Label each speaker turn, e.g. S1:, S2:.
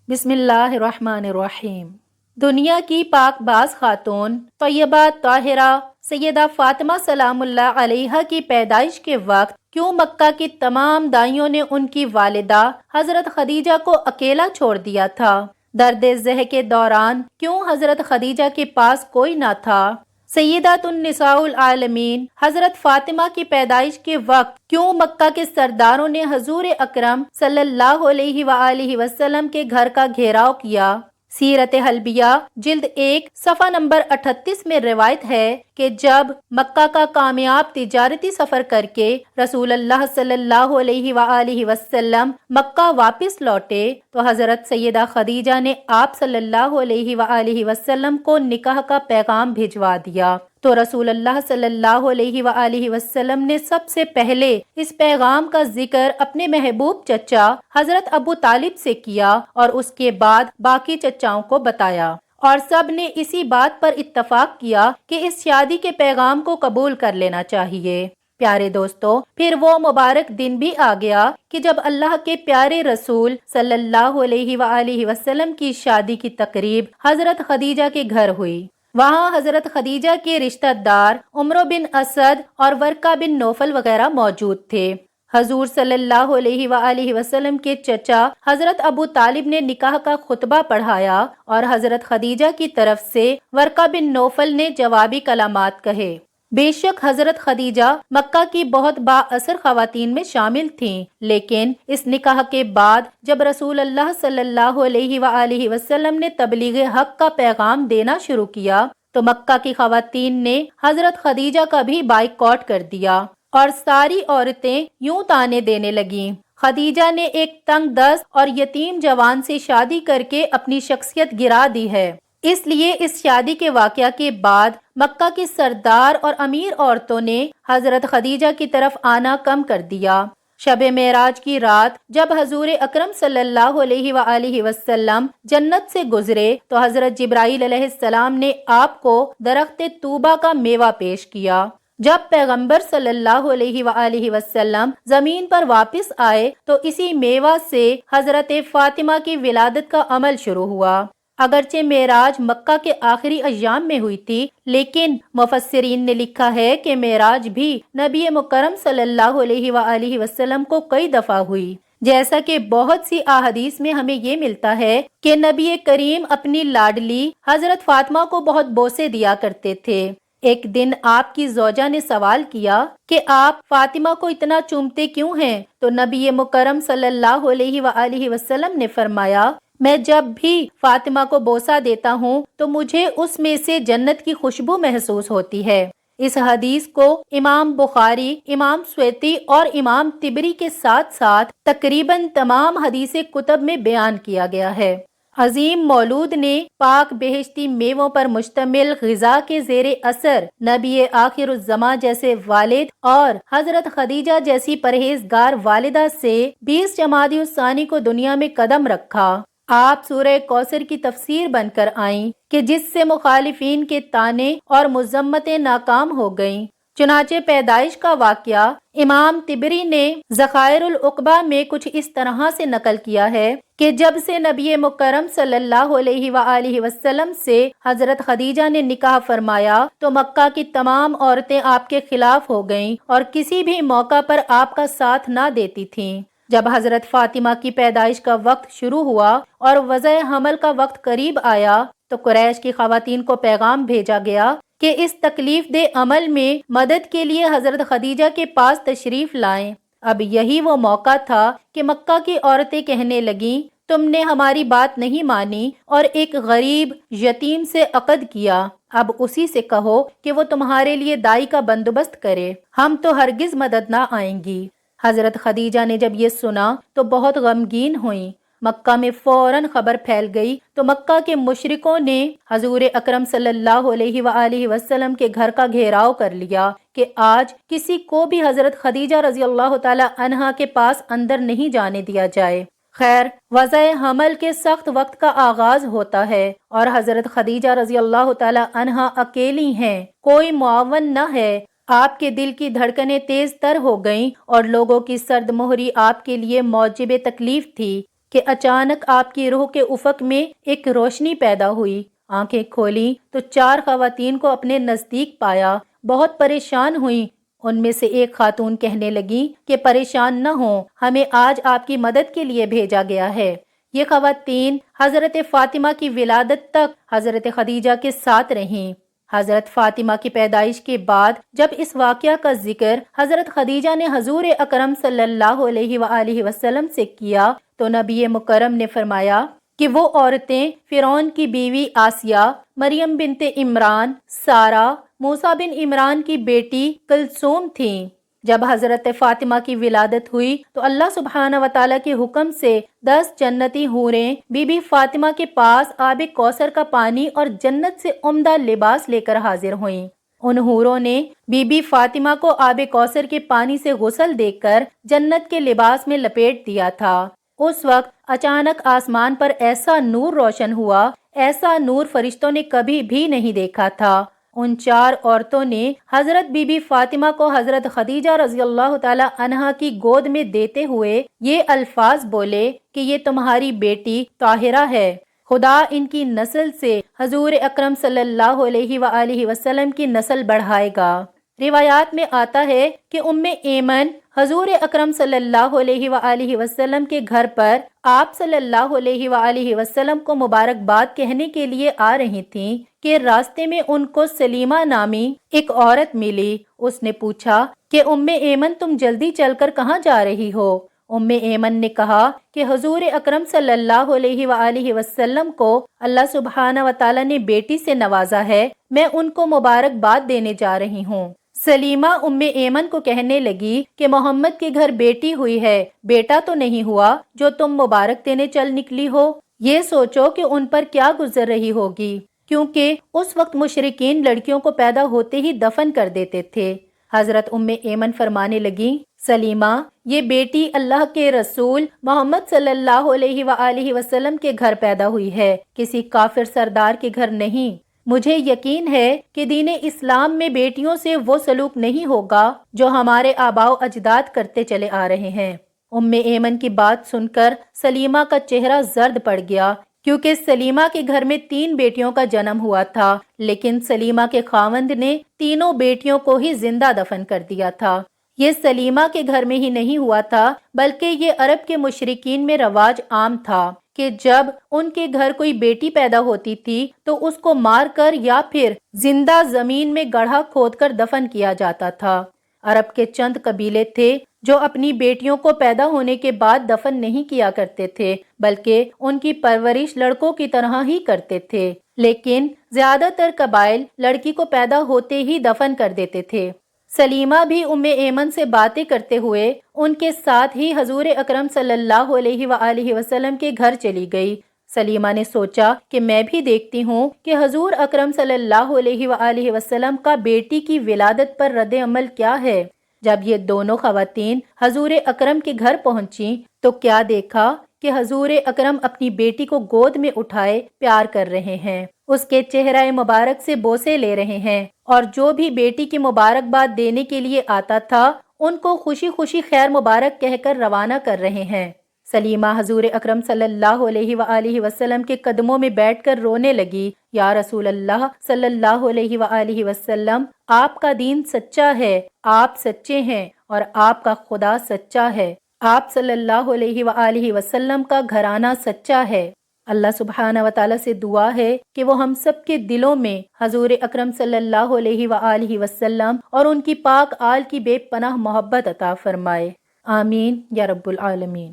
S1: بسم اللہ الرحمن الرحیم۔ دنیا کی پاک باز خاتون طیبہ طاہرہ سیدہ فاطمہ سلام اللہ علیہا کی پیدائش کے وقت کیوں مکہ کی تمام دائیوں نے ان کی والدہ حضرت خدیجہ کو اکیلا چھوڑ دیا تھا؟ درد زہ کے دوران کیوں حضرت خدیجہ کے پاس کوئی نہ تھا؟ سیدات النساء العالمین حضرت فاطمہ کی پیدائش کے وقت کیوں مکہ کے سرداروں نے حضور اکرم صلی اللہ علیہ وآلہ وسلم کے گھر کا گھیراؤ کیا؟ سیرت حلبیہ جلد 1 صفحہ نمبر 38 میں روایت ہے کہ جب مکہ کا کامیاب تجارتی سفر کر کے رسول اللہ صلی اللہ علیہ وآلہ وسلم مکہ واپس لوٹے تو حضرت سیدہ خدیجہ نے آپ صلی اللہ علیہ وآلہ وسلم کو نکاح کا پیغام بھجوا دیا، تو رسول اللہ صلی اللہ علیہ وآلہ وسلم نے سب سے پہلے اس پیغام کا ذکر اپنے محبوب چچا حضرت ابو طالب سے کیا اور اس کے بعد باقی چچاؤں کو بتایا، اور سب نے اسی بات پر اتفاق کیا کہ اس شادی کے پیغام کو قبول کر لینا چاہیے۔ پیارے دوستو، پھر وہ مبارک دن بھی آ گیا کہ جب اللہ کے پیارے رسول صلی اللہ علیہ وآلہ وسلم کی شادی کی تقریب حضرت خدیجہ کے گھر ہوئی۔ وہاں حضرت خدیجہ کے رشتہ دار عمرو بن اسد اور ورقہ بن نوفل وغیرہ موجود تھے۔ حضور صلی اللہ علیہ وآلہ وسلم کے چچا حضرت ابو طالب نے نکاح کا خطبہ پڑھایا اور حضرت خدیجہ کی طرف سے ورقہ بن نوفل نے جوابی کلمات کہے۔ بے شک حضرت خدیجہ مکہ کی بہت با اثر خواتین میں شامل تھیں، لیکن اس نکاح کے بعد جب رسول اللہ صلی اللہ علیہ وآلہ وسلم نے تبلیغ حق کا پیغام دینا شروع کیا تو مکہ کی خواتین نے حضرت خدیجہ کا بھی بائیکاٹ کر دیا اور ساری عورتیں یوں طعنے دینے لگیں، خدیجہ نے ایک تنگ دست اور یتیم جوان سے شادی کر کے اپنی شخصیت گرا دی ہے۔ اس لیے اس شادی کے واقعہ کے بعد مکہ کی سردار اور امیر عورتوں نے حضرت خدیجہ کی طرف آنا کم کر دیا۔ شب معراج کی رات جب حضور اکرم صلی اللہ علیہ وآلہ وسلم جنت سے گزرے تو حضرت جبرائیل علیہ السلام نے آپ کو درخت طوبہ کا میوہ پیش کیا۔ جب پیغمبر صلی اللہ علیہ وآلہ وسلم زمین پر واپس آئے تو اسی میوہ سے حضرت فاطمہ کی ولادت کا عمل شروع ہوا۔ اگرچہ معراج مکہ کے آخری ایام میں ہوئی تھی، لیکن مفسرین نے لکھا ہے کہ معراج بھی نبی مکرم صلی اللہ علیہ وآلہ وسلم کو کئی دفعہ ہوئی، جیسا کہ بہت سی احادیث میں ہمیں یہ ملتا ہے کہ نبی کریم اپنی لاڈلی حضرت فاطمہ کو بہت بوسے دیا کرتے تھے۔ ایک دن آپ کی زوجہ نے سوال کیا کہ آپ فاطمہ کو اتنا چومتے کیوں ہیں؟ تو نبی مکرم صلی اللہ علیہ وآلہ وسلم نے فرمایا، میں جب بھی فاطمہ کو بوسہ دیتا ہوں تو مجھے اس میں سے جنت کی خوشبو محسوس ہوتی ہے۔ اس حدیث کو امام بخاری، امام سویتی اور امام طبری کے ساتھ ساتھ تقریباً تمام حدیث کتب میں بیان کیا گیا ہے۔ عظیم مولود نے پاک بہشتی میووں پر مشتمل غذا کے زیر اثر نبی آخر الزماں جیسے والد اور حضرت خدیجہ جیسی پرہیزگار والدہ سے 20 جمادی الثانی کو دنیا میں قدم رکھا۔ آپ سورہ کوثر کی تفسیر بن کر آئیں کہ جس سے مخالفین کے طعنے اور مذمتیں ناکام ہو گئیں۔ چنانچہ پیدائش کا واقعہ امام طبری نے ذخائر العقبہ میں کچھ اس طرح سے نقل کیا ہے کہ جب سے نبی مکرم صلی اللہ علیہ وآلہ وسلم سے حضرت خدیجہ نے نکاح فرمایا تو مکہ کی تمام عورتیں آپ کے خلاف ہو گئیں اور کسی بھی موقع پر آپ کا ساتھ نہ دیتی تھیں۔ جب حضرت فاطمہ کی پیدائش کا وقت شروع ہوا اور وضع حمل کا وقت قریب آیا تو قریش کی خواتین کو پیغام بھیجا گیا کہ اس تکلیف دہ عمل میں مدد کے لیے حضرت خدیجہ کے پاس تشریف لائیں۔ اب یہی وہ موقع تھا کہ مکہ کی عورتیں کہنے لگیں، تم نے ہماری بات نہیں مانی اور ایک غریب یتیم سے عقد کیا، اب اسی سے کہو کہ وہ تمہارے لیے دائی کا بندوبست کرے، ہم تو ہرگز مدد نہ آئیں گی۔ حضرت خدیجہ نے جب یہ سنا تو بہت غمگین ہوئیں۔ مکہ میں فوراً خبر پھیل گئی تو مکہ کے مشرکوں نے حضور اکرم صلی اللہ علیہ وآلہ وسلم کے گھر کا گھیراؤ کر لیا کہ آج کسی کو بھی حضرت خدیجہ رضی اللہ تعالی عنہا کے پاس اندر نہیں جانے دیا جائے۔ خیر، وضع حمل کے سخت وقت کا آغاز ہوتا ہے اور حضرت خدیجہ رضی اللہ تعالی عنہا اکیلی ہیں، کوئی معاون نہ ہے۔ آپ کے دل کی دھڑکنیں تیز تر ہو گئیں اور لوگوں کی سرد مہری آپ کے لیے موجب تکلیف تھی۔ کہ اچانک آپ کی روح کے افق میں ایک روشنی پیدا ہوئی۔ آنکھیں کھولی تو 4 خواتین کو اپنے نزدیک پایا، بہت پریشان ہوئیں۔ ان میں سے ایک خاتون کہنے لگی کہ پریشان نہ ہوں، ہمیں آج آپ کی مدد کے لیے بھیجا گیا ہے۔ یہ خواتین حضرت فاطمہ کی ولادت تک حضرت خدیجہ کے ساتھ رہیں۔ حضرت فاطمہ کی پیدائش کے بعد جب اس واقعہ کا ذکر حضرت خدیجہ نے حضور اکرم صلی اللہ علیہ وآلہ وسلم سے کیا تو نبی مکرم نے فرمایا کہ وہ عورتیں فرعون کی بیوی آسیہ، مریم بنت عمران، سارہ، موسیٰ بن عمران کی بیٹی کلثوم تھیں۔ جب حضرت فاطمہ کی ولادت ہوئی تو اللہ سبحانہ وتعالی کے حکم سے 10 جنتی حوریں بی بی فاطمہ کے پاس آب کوثر کا پانی اور جنت سے عمدہ لباس لے کر حاضر ہوئیں۔ ان حوروں نے بی بی فاطمہ کو آب کوثر کے پانی سے غسل دے کر جنت کے لباس میں لپیٹ دیا تھا۔ اس وقت اچانک آسمان پر ایسا نور روشن ہوا، ایسا نور فرشتوں نے کبھی بھی نہیں دیکھا تھا۔ ان 4 عورتوں نے حضرت بی بی فاطمہ کو حضرت خدیجہ رضی اللہ تعالی عنہا کی گود میں دیتے ہوئے یہ الفاظ بولے کہ یہ تمہاری بیٹی طاہرہ ہے، خدا ان کی نسل سے حضور اکرم صلی اللہ علیہ وآلہ وسلم کی نسل بڑھائے گا۔ روایات میں آتا ہے کہ ایمن حضور اکرم صلی اللہ علیہ وآلہ وسلم کے گھر پر آپ صلی اللہ علیہ وآلہ وسلم کو مبارکباد کہنے کے لیے آ رہی تھیں کہ راستے میں ان کو سلیمہ نامی ایک عورت ملی۔ اس نے پوچھا کہ ایمن تم جلدی چل کر کہاں جا رہی ہو؟ ایمن نے کہا کہ حضور اکرم صلی اللہ علیہ وآلہ وسلم کو اللہ سبحانہ وتعالی نے بیٹی سے نوازا ہے، میں ان کو مبارکباد دینے جا رہی ہوں۔ سلیمہ ایمن کو کہنے لگی کہ محمد کے گھر بیٹی ہوئی ہے، بیٹا تو نہیں ہوا جو تم مبارک دینے چل نکلی ہو؟ یہ سوچو کہ ان پر کیا گزر رہی ہوگی، کیونکہ اس وقت مشرکین لڑکیوں کو پیدا ہوتے ہی دفن کر دیتے تھے۔ حضرت ایمن فرمانے لگی، سلیمہ یہ بیٹی اللہ کے رسول محمد صلی اللہ علیہ وآلہ وسلم کے گھر پیدا ہوئی ہے، کسی کافر سردار کے گھر نہیں۔ مجھے یقین ہے کہ دین اسلام میں بیٹیوں سے وہ سلوک نہیں ہوگا جو ہمارے آباء و اجداد کرتے چلے آ رہے ہیں۔ ایمن کی بات سن کر سلیمہ کا چہرہ زرد پڑ گیا، کیونکہ سلیمہ کے گھر میں 3 بیٹیوں کا جنم ہوا تھا، لیکن سلیمہ کے خاوند نے تینوں بیٹیوں کو ہی زندہ دفن کر دیا تھا۔ یہ سلیمہ کے گھر میں ہی نہیں ہوا تھا، بلکہ یہ عرب کے مشرکین میں رواج عام تھا کہ جب ان کے گھر کوئی بیٹی پیدا ہوتی تھی تو اس کو مار کر یا پھر زندہ زمین میں گڑھا کھود کر دفن کیا جاتا تھا۔ عرب کے چند قبیلے تھے جو اپنی بیٹیوں کو پیدا ہونے کے بعد دفن نہیں کیا کرتے تھے، بلکہ ان کی پرورش لڑکوں کی طرح ہی کرتے تھے، لیکن زیادہ تر قبائل لڑکی کو پیدا ہوتے ہی دفن کر دیتے تھے۔ سلیمہ بھی ایمن سے باتیں کرتے ہوئے ان کے ساتھ ہی حضور اکرم صلی اللہ علیہ وآلہ وسلم کے گھر چلی گئی۔ سلیمہ نے سوچا کہ میں بھی دیکھتی ہوں کہ حضور اکرم صلی اللہ علیہ وآلہ وسلم کا بیٹی کی ولادت پر رد عمل کیا ہے۔ جب یہ دونوں خواتین حضور اکرم کے گھر پہنچیں تو کیا دیکھا کہ حضور اکرم اپنی بیٹی کو گود میں اٹھائے پیار کر رہے ہیں، اس کے چہرہ مبارک سے بوسے لے رہے ہیں، اور جو بھی بیٹی کی مبارکباد دینے کے لیے آتا تھا ان کو خوشی خوشی خیر مبارک کہہ کر روانہ کر رہے ہیں۔ سلیمہ حضور اکرم صلی اللہ علیہ وآلہ وسلم کے قدموں میں بیٹھ کر رونے لگی، یا رسول اللہ صلی اللہ علیہ وآلہ وسلم، آپ کا دین سچا ہے، آپ سچے ہیں اور آپ کا خدا سچا ہے، آپ صلی اللہ علیہ وآلہ وسلم کا گھرانہ سچا ہے۔ اللہ سبحانہ وتعالی سے دعا ہے کہ وہ ہم سب کے دلوں میں حضور اکرم صلی اللہ علیہ وآلہ وسلم اور ان کی پاک آل کی بے پناہ محبت عطا فرمائے، آمین یا رب العالمین۔